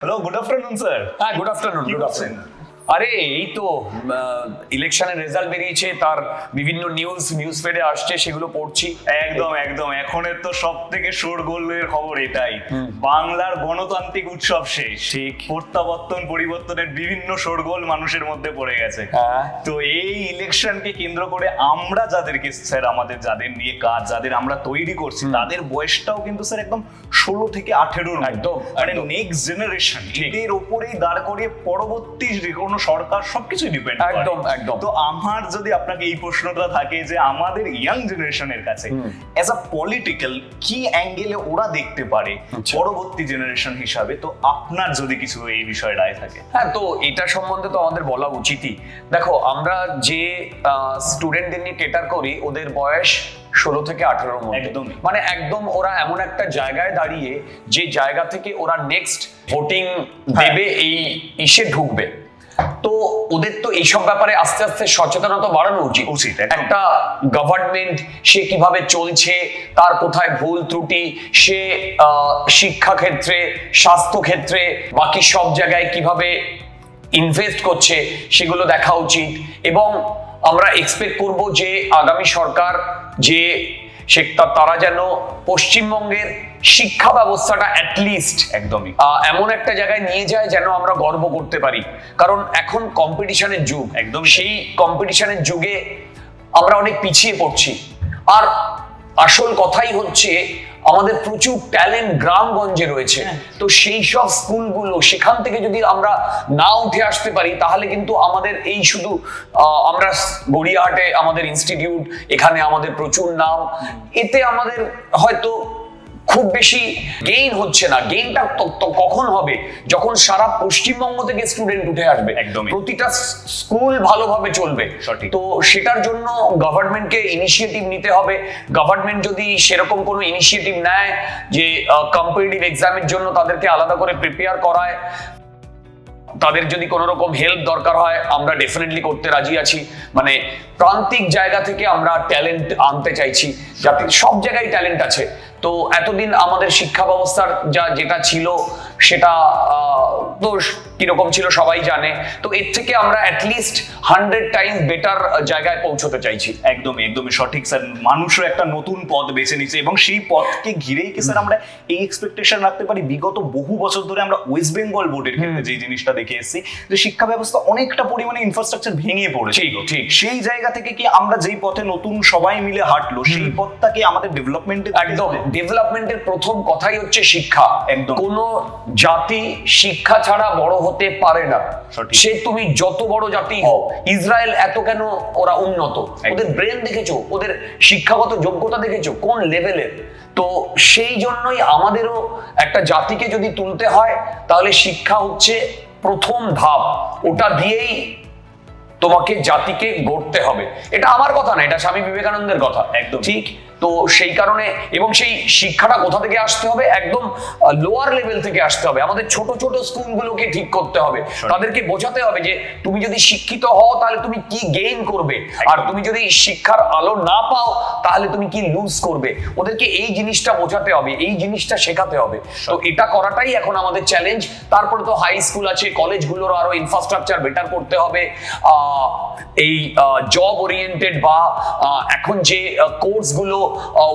Hello, good afternoon sir. হ্যাঁ, good afternoon. কি করছেন? আরে এই তো ইলেকশনের রেজাল্ট বেরিয়েছে, তার বিভিন্ন নিউজ ফিডে আসছে, সেগুলো পড়ছি। একদম একদম এখনের তো সব থেকে শোরগোলের খবর এটাই, বাংলার গণতান্ত্রিক উৎসব শেষ। ঠিক। প্রত্যাবর্তন পরিবর্তনের বিভিন্ন শোরগোল মানুষের মধ্যে পড়ে গেছে। হ্যাঁ। তো এই ইলেকশনকে কেন্দ্র করে আমরা যাদেরকে স্যার, আমাদের যাদের নিয়ে কাজ, যাদের আমরা তৈরি করছি, তাদের বয়সটাও কিন্তু স্যার একদম 16 থেকে 18 একদম, মানে একদম। নেক্সট জেনারেশন, ঠিক। এদের ওপরেই দাঁড় করিয়ে পরবর্তী যে কোনো সরকার সবকিছুই ডিপেন্ড করে। একদম, একদম। তো আমার যদি আপনাকে এই প্রশ্নটা থাকে যে আমাদের ইয়াং জেনারেশনের কাছে অ্যাজ আ পলিটিক্যাল কি অ্যাঙ্গেলে ওরা দেখতে পারে আচ্ছা। পরবর্তী জেনারেশন হিসাবে, তো আপনার যদি কিছু এই বিষয়ে রায় থাকে। হ্যাঁ, তো এটা সম্বন্ধে তো আমাদের বলা উচিতই। দেখো, আমরা যে স্টুডেন্টদের নিয়ে কেটার করি, ওদের বয়স 16 থেকে 18 মধ্যে। একদমই। মানে একদম ওরা এমন একটা জায়গায় দাঁড়িয়ে, যে জায়গা থেকে ওরা নেক্সট ভোটিং দেবে, এই ইসে ঢুকবে। তো ওদের তো এইসব ব্যাপারে আস্তে আস্তে সচেতনতা বাড়ানো উচিত। একদম। একটা গভর্নমেন্ট সে কিভাবে চলছে, তার কোথায় ভুল ত্রুটি, সে শিক্ষা ক্ষেত্রে, স্বাস্থ্য ক্ষেত্রে, বাকি সব জায়গায় কিভাবে ইনভেস্ট করছে, সেগুলো দেখা উচিত। এবং আমরা এক্সপেক্ট করব যে আগামী সরকার যে তারা যেন পশ্চিমবঙ্গের শিক্ষা ব্যবস্থাটা অ্যাটলিস্ট একদমই এমন একটা জায়গায় নিয়ে যায় যেন আমরা গর্ব করতে পারি। কারণ এখন কম্পিটিশনের যুগ, একদম। সেই কম্পিটিশনের যুগে আমরা অনেক পিছিয়ে পড়ছি। আর আসল কথাই হচ্ছে, আমাদের প্রচুর ট্যালেন্ট গ্রামগঞ্জে রয়েছে। তো সেই সব স্কুলগুলো, সেখান থেকে যদি আমরা না উঠে আসতে পারি, তাহলে কিন্তু আমাদের এই শুধু আমরা গড়িয়াহাটে আমাদের ইনস্টিটিউট, এখানে আমাদের প্রচুর নাম, এতে আমাদের হয়তো খুব বেশি গেইন হচ্ছে না। গেইনটা কখন হবে? যখন সারা পশ্চিমবঙ্গ থেকে স্টুডেন্ট উঠে আসবে, একদমই। প্রতিটা স্কুল ভালোভাবে চলবে। সঠিক। তো সেটার জন্য গভর্নমেন্টকে ইনিশিয়েটিভ নিতে হবে। গভর্নমেন্ট যদি সেরকম কোনো ইনিশিয়েটিভ নেয় যে কম্পিটিটিভ এক্সামের জন্য তাদেরকে আলাদা করে প্রিপেয়ার করায়, তাদের যদি কোনো রকম হেল্প দরকার হয়, আমরা ডেফিনেটলি করতে রাজি আছি। মানে প্রান্তিক জায়গা থেকে আমরা ট্যালেন্ট আনতে চাইছি, যাতে সব জায়গায় ট্যালেন্ট আছে। তো এতদিন আমাদের শিক্ষা ব্যবস্থার যেটা ছিল, সেটা তো কিরকম ছিল সবাই জানে। তো এর থেকে আমরা অ্যাটলিস্ট 100 টাইমস বেটার জায়গায় পৌঁছতে চাইছি। একদমই একদমই সঠিক স্যার। মানুষও একটা নতুন পথ বেছে নিচ্ছে, এবং সেই পথকে ঘিরেই কি স্যার আমরা এই এক্সপেকটেশন রাখতে পারি, বিগত বহু বছর ধরে আমরা ওয়েস্ট বেঙ্গল বোর্ডের ক্ষেত্রে যে জিনিসটা দেখে এসেছি, যে শিক্ষা ব্যবস্থা অনেকটা পরিমাণে ইনফ্রাস্ট্রাকচার ভেঙে পড়েছে। ঠিক। সেই জায়গা থেকে কি আমরা যেই পথে নতুন সবাই মিলে হাঁটলো, সেই পথটাকে আমাদের ডেভেলপমেন্টের একদম। ডেভেলপমেন্টের প্রথম কথাই হচ্ছে শিক্ষা। একদম। কোনো জাতি শিক্ষা ছাড়া বড় হতে পারে না। সঠিক। সে তুমি যত বড় জাতি হও। ইসরায়েল এত কেন ওরা উন্নত? ওদের ব্রেন দেখেছো, ওদের শিক্ষাগত যোগ্যতা দেখেছো কোন লেভেলের। তো সেই জন্যই আমাদেরও একটা জাতিকে যদি তুলতে হয়, তাহলে শিক্ষা হচ্ছে প্রথম ধাপ। ওটা দিয়েই তোমাকে জাতিকে গড়তে হবে। এটা আমার কথা না, এটা স্বামী বিবেকানন্দের কথা। একদম ঠিক। তো সেই কারণে, এবং সেই শিক্ষাটা কোথা থেকে আসতে হবে? একদম লোয়ার লেভেল থেকে আসতে হবে। আমাদের ছোট ছোট স্কুলগুলোকে ঠিক করতে হবে। তাদেরকে বোঝাতে হবে যে তুমি যদি শিক্ষিত হও, তাহলে তুমি কি গেইন করবে, আর তুমি যদি শিক্ষার আলো না পাও, তাহলে তুমি কি লুজ করবে। ওদেরকে এই জিনিসটা বোঝাতে হবে, এই জিনিসটা শেখাতে হবে। তো এটা করাটাই এখন আমাদের চ্যালেঞ্জ। তারপরে তো হাই স্কুল আছে, কলেজগুলোর আরো ইনফ্রাস্ট্রাকচার বেটার করতে হবে। এই জব ওরিয়েন্টেড বা এখন যে কোর্সগুলো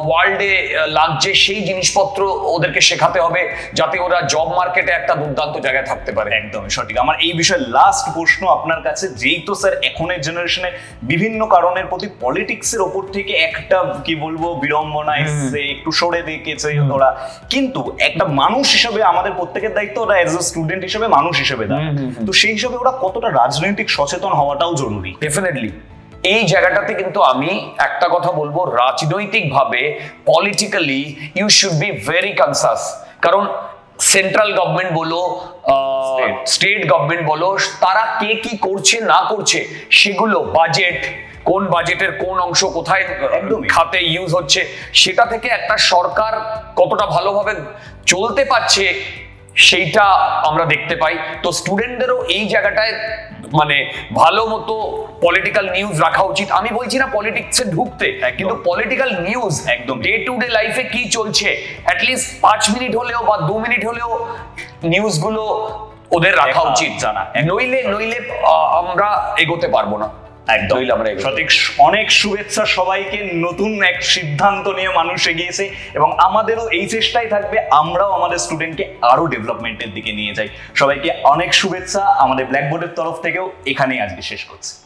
ওয়ার্ল্ডে লাগছে, সেই জিনিসপত্র ওদেরকে শেখাতে হবে, যাতে ওরা জব মার্কেটে একটা দুর্দান্ত জায়গায় থাকতে পারে। একদমই সঠিক। আমার এই বিষয়ে লাস্ট প্রশ্ন আপনার কাছে, যেই তো স্যার এখনের জেনারেশনে বিভিন্ন কারণের প্রতি পলিটিক্সের ওপর থেকে একটা কি বলবো বিড়ম্বনা এসছে, একটু সরে দেখেছে ওরা, কিন্তু একটা মানুষ হিসেবে আমাদের প্রত্যেকের দায়িত্ব, ওরা এজ এ স্টুডেন্ট হিসেবে, মানুষ হিসেবে দাঁড়ায়। তো সেই হিসেবে ওরা কতটা রাজনৈতিক সচেতন হওয়াটাও জরুরি। ডেফিনেটলি। এই জায়গাটাতে কিন্তু আমি একটা কথা বলবো, রাজনৈতিকভাবে, politically you should be very conscious. কারণ সেন্ট্রাল গভর্নমেন্ট বলো, স্টেট গভর্নমেন্ট বলো, তারা কে কি করছে না করছে, সেগুলো বাজেট, কোন বাজেটের কোন অংশ কোথায় খাতে ইউজ হচ্ছে, সেটা থেকে একটা সরকার কতটা ভালোভাবে চলতে পারছে, সেইটা আমরা দেখতে পাই। তো স্টুডেন্টদেরও এই জায়গাটায় মানে ভালো মতো পলিটিক্যাল নিউজ রাখা উচিত। আমি বলছি না পলিটিক্সে ঢুকতে, কিন্তু পলিটিক্যাল নিউজ একদম ডে টু ডে লাইফে কি চলছে, অ্যাটলিস্ট 5 মিনিট হলেও বা 2 মিনিট হলেও নিউজগুলো ওদের রাখা দেখা উচিত জানা। নইলে নইলে আমরা এগোতে পারবো না। একদম নইলে আমরা এগোতে সঠিক। অনেক শুভেচ্ছা সবাইকে, নতুন এক সিদ্ধান্ত নিয়ে মানুষ এগিয়েছে এবং আমাদেরও এই চেষ্টাই থাকবে আমরাও আমাদের স্টুডেন্টকে আরো ডেভেলপমেন্টের দিকে নিয়ে যাই। সবাইকে অনেক শুভেচ্ছা আমাদের ব্ল্যাকবোর্ডের তরফ থেকেও। এখানেই আজকে শেষ করছি।